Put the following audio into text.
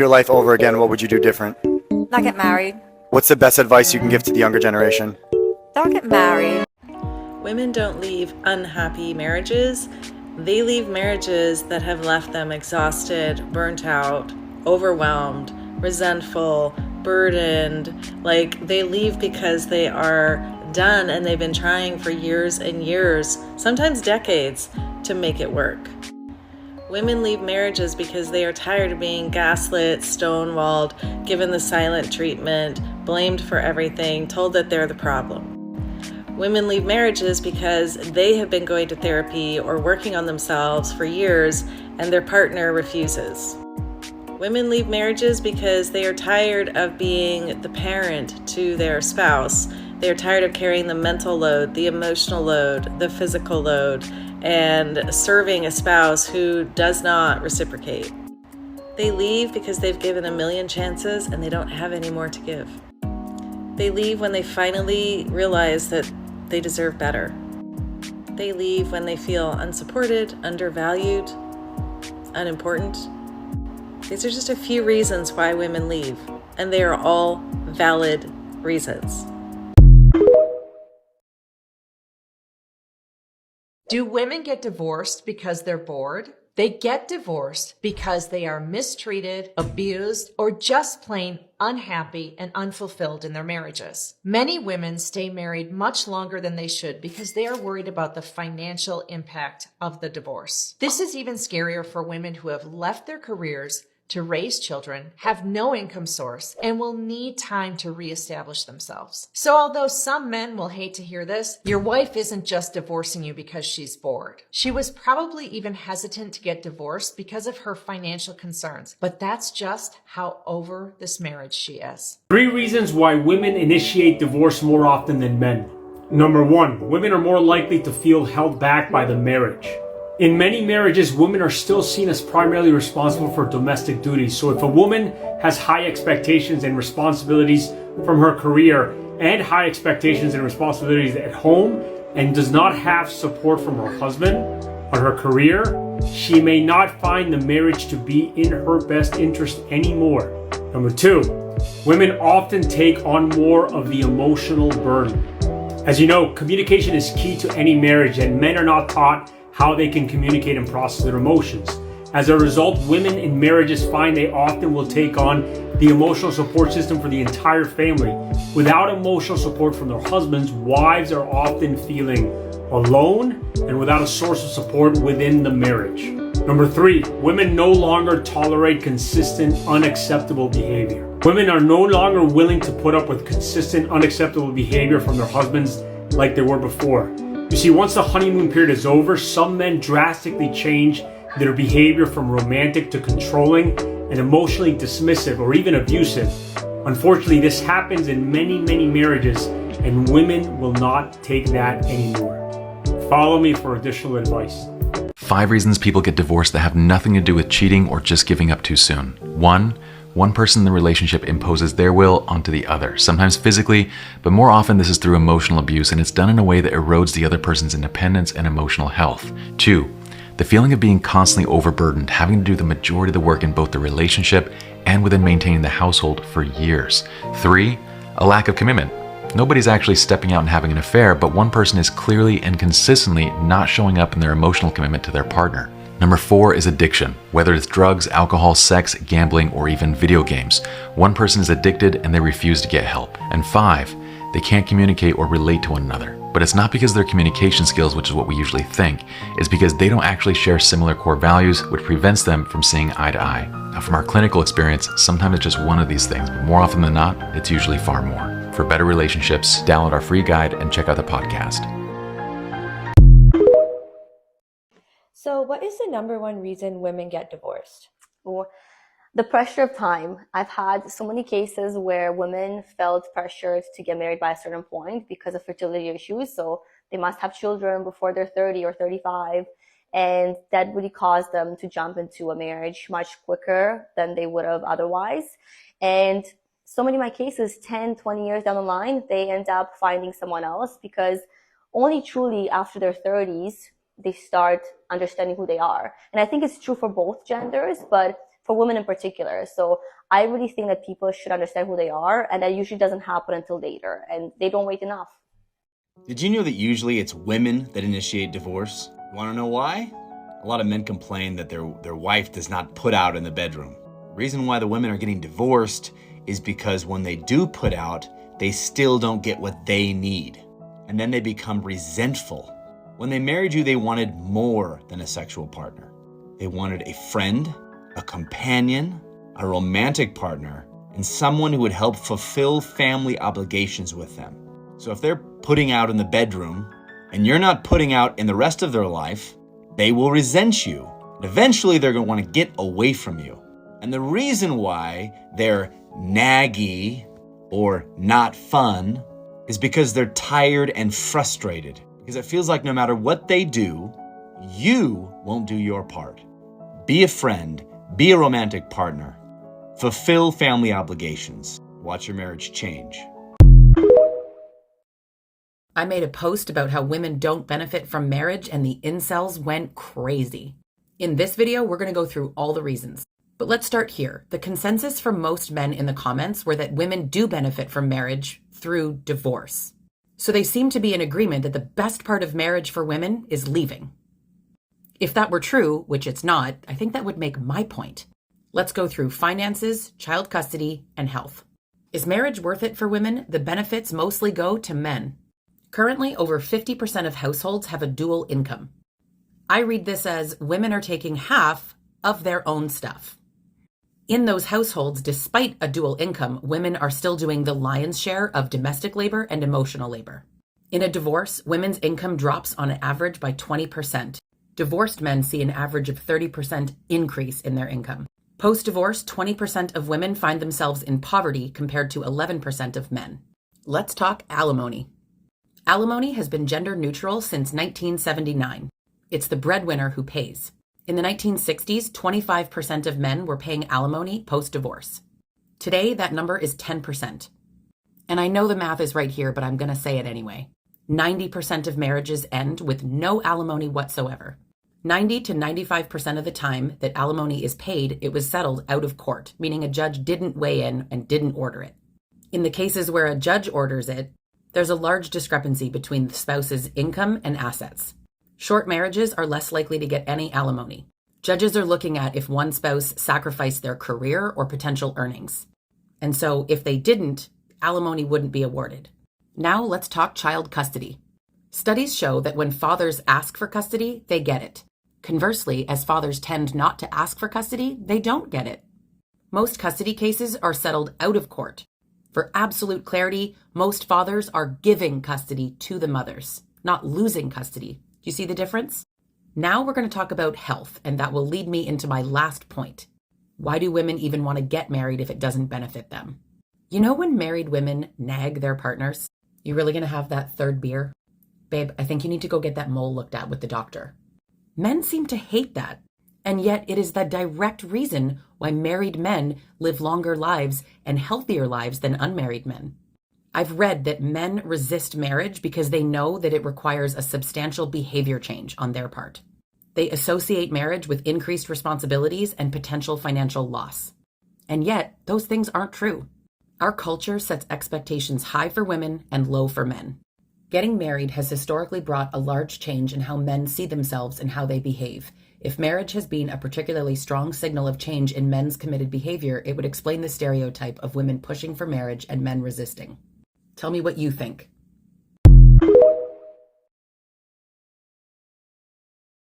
Your life over again, what would you do different? Not get married. What's the best advice you can give to the younger generation? Don't get married. Women don't leave unhappy marriages. They leave marriages that have left them exhausted, burnt out, overwhelmed, resentful, burdened. Like, they leave because they are done and they've been trying for years and years, sometimes decades, to make it work. Women leave marriages because they are tired of being gaslit, stonewalled, given the silent treatment, blamed for everything, told that they're the problem. Women leave marriages because they have been going to therapy or working on themselves for years and their partner refuses. Women leave marriages because they are tired of being the parent to their spouse. They are tired of carrying the mental load, the emotional load, the physical load, and serving a spouse who does not reciprocate. They leave because they've given a million chances and they don't have any more to give. They leave when they finally realize that they deserve better. They leave when they feel unsupported, undervalued, unimportant. These are just a few reasons why women leave, and they are all valid reasons. Do women get divorced because they're bored? They get divorced because they are mistreated, abused, or just plain unhappy and unfulfilled in their marriages. Many women stay married much longer than they should because they are worried about the financial impact of the divorce. This is even scarier for women who have left their careers to raise children, have no income source, and will need time to reestablish themselves. So although some men will hate to hear this, your wife isn't just divorcing you because she's bored. She was probably even hesitant to get divorced because of her financial concerns, but that's just how over this marriage she is. 3 reasons why women initiate divorce more often than men. Number 1, women are more likely to feel held back by the marriage. In many marriages, women are still seen as primarily responsible for domestic duties. So if a woman has high expectations and responsibilities from her career and high expectations and responsibilities at home and does not have support from her husband on her career, she may not find the marriage to be in her best interest anymore. Number 2, women often take on more of the emotional burden. As you know, communication is key to any marriage, and men are not taught how they can communicate and process their emotions. As a result, women in marriages find they often will take on the emotional support system for the entire family. Without emotional support from their husbands, wives are often feeling alone and without a source of support within the marriage. Number 3, women no longer tolerate consistent, unacceptable behavior. Women are no longer willing to put up with consistent, unacceptable behavior from their husbands like they were before. You see, once the honeymoon period is over, some men drastically change their behavior from romantic to controlling and emotionally dismissive or even abusive. Unfortunately, this happens in many, many marriages, and women will not take that anymore. Follow me for additional advice. 5 reasons people get divorced that have nothing to do with cheating or just giving up too soon. 1, one person in the relationship imposes their will onto the other, sometimes physically, but more often this is through emotional abuse, and it's done in a way that erodes the other person's independence and emotional health. 2, the feeling of being constantly overburdened, having to do the majority of the work in both the relationship and within maintaining the household for years. 3, a lack of commitment. Nobody's actually stepping out and having an affair, but one person is clearly and consistently not showing up in their emotional commitment to their partner. Number 4 is addiction. Whether it's drugs, alcohol, sex, gambling, or even video games, one person is addicted and they refuse to get help. And 5, they can't communicate or relate to one another. But it's not because of their communication skills, which is what we usually think. It's because they don't actually share similar core values, which prevents them from seeing eye to eye. Now, from our clinical experience, sometimes it's just one of these things, but more often than not, it's usually far more. For better relationships, download our free guide and check out the podcast. So what is the number one reason women get divorced? Or the pressure of time. I've had so many cases where women felt pressured to get married by a certain point because of fertility issues. So they must have children before they're 30 or 35. And that really caused them to jump into a marriage much quicker than they would have otherwise. And so many of my cases, 10, 20 years down the line, they end up finding someone else because only truly after their 30s, they start understanding who they are. And I think it's true for both genders, but for women in particular. So I really think that people should understand who they are, and that usually doesn't happen until later, and they don't wait enough. Did you know that usually it's women that initiate divorce? Want to know why? A lot of men complain that their wife does not put out in the bedroom. The reason why the women are getting divorced is because when they do put out, they still don't get what they need. And then they become resentful. When they married you, they wanted more than a sexual partner. They wanted a friend, a companion, a romantic partner, and someone who would help fulfill family obligations with them. So if they're putting out in the bedroom and you're not putting out in the rest of their life, they will resent you. And eventually they're going to want to get away from you. And the reason why they're naggy or not fun is because they're tired and frustrated. Because it feels like no matter what they do, you won't do your part. Be a friend, be a romantic partner, fulfill family obligations, watch your marriage change. I made a post about how women don't benefit from marriage and the incels went crazy. In this video, we're going to go through all the reasons. But let's start here. The consensus from most men in the comments were that women do benefit from marriage through divorce. So they seem to be in agreement that the best part of marriage for women is leaving. If that were true, which it's not, I think that would make my point. Let's go through finances, child custody, and health. Is marriage worth it for women? The benefits mostly go to men. Currently, over 50% of households have a dual income. I read this as women are taking half of their own stuff. In those households, despite a dual income, women are still doing the lion's share of domestic labor and emotional labor. In a divorce, women's income drops on average by 20%. Divorced men see an average of 30% increase in their income. Post-divorce, 20% of women find themselves in poverty compared to 11% of men. Let's talk alimony. Alimony has been gender neutral since 1979. It's the breadwinner who pays. In the 1960s, 25% of men were paying alimony post-divorce. Today, that number is 10%. And I know the math is right here, but I'm going to say it anyway. 90% of marriages end with no alimony whatsoever. 90 to 95% of the time that alimony is paid, it was settled out of court, meaning a judge didn't weigh in and didn't order it. In the cases where a judge orders it, there's a large discrepancy between the spouse's income and assets. Short marriages are less likely to get any alimony. Judges are looking at if one spouse sacrificed their career or potential earnings. And so if they didn't, alimony wouldn't be awarded. Now let's talk child custody. Studies show that when fathers ask for custody, they get it. Conversely, as fathers tend not to ask for custody, they don't get it. Most custody cases are settled out of court. For absolute clarity, most fathers are giving custody to the mothers, not losing custody. Do you see the difference? Now we're going to talk about health, and that will lead me into my last point. Why do women even want to get married if it doesn't benefit them? You know when married women nag their partners? You really going to have that third beer? Babe, I think you need to go get that mole looked at with the doctor. Men seem to hate that. And yet it is the direct reason why married men live longer lives and healthier lives than unmarried men. I've read that men resist marriage because they know that it requires a substantial behavior change on their part. They associate marriage with increased responsibilities and potential financial loss. And yet, those things aren't true. Our culture sets expectations high for women and low for men. Getting married has historically brought a large change in how men see themselves and how they behave. If marriage has been a particularly strong signal of change in men's committed behavior, it would explain the stereotype of women pushing for marriage and men resisting. Tell me what you think.